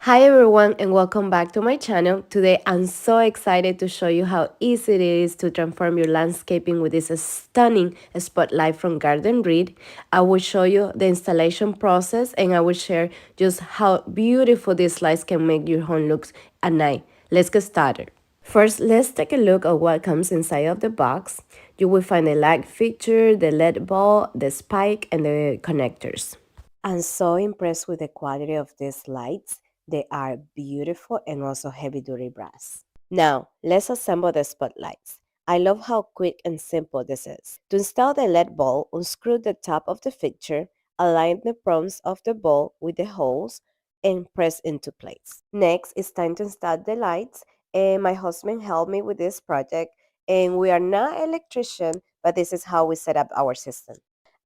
Hi everyone and welcome back to my channel. Today I'm so excited to show you how easy it is to transform your landscaping with this stunning spotlight from Gardenreet. I will show you the installation process and I will share just how beautiful these lights can make your home look at night. Let's get started. First, let's take a look at what comes inside of the box. You will find the light fixture, the LED bulb, the spike, and the connectors. I'm so impressed with the quality of these lights. They are beautiful and also heavy duty brass. Now, let's assemble the spotlights. I love how quick and simple this is. To install the LED bulb, unscrew the top of the fixture, align the prongs of the bulb with the holes, and press into place. Next, it's time to install the lights, and my husband helped me with this project, and we are not electrician, but this is how we set up our system.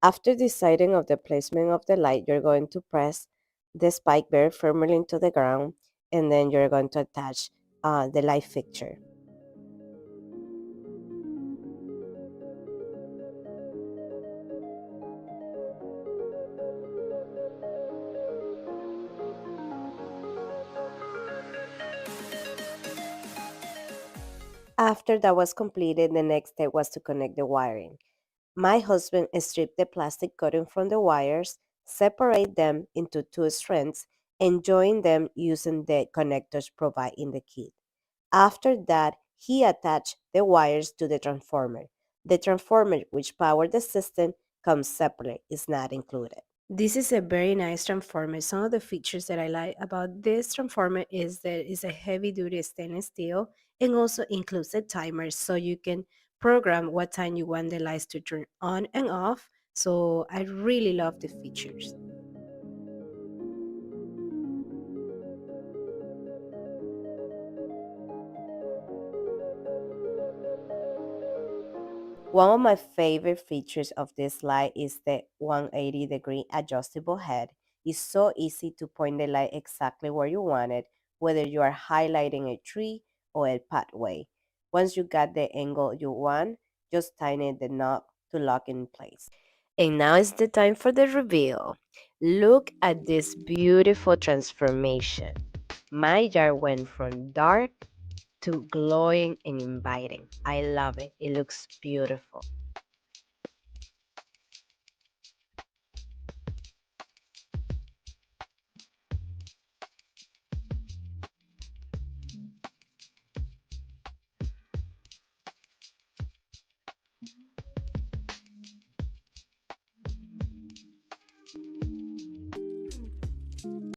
After deciding of the placement of the light, you're going to press the spike very firmly into the ground, and then you're going to attach the light fixture. After that was completed, the next step was to connect the wiring. My husband stripped the plastic coating from the wires, separate them into two strands, and join them using the connectors provided in the kit. After that, he attached the wires to the transformer. The transformer which powered the system comes separate, is not included. This is a very nice transformer. Some of the features that I like about this transformer is that it's a heavy duty stainless steel and also includes a timer so you can program what time you want the lights to turn on and off. So I really love the features. One of my favorite features of this light is the 180-degree adjustable head. It's so easy to point the light exactly where you want it, whether you are highlighting a tree or a pathway. Once you got the angle you want, just tighten the knob to lock in place. And now is the time for the reveal. Look at this beautiful transformation. My yard went from dark to glowing and inviting. I love it. It looks beautiful.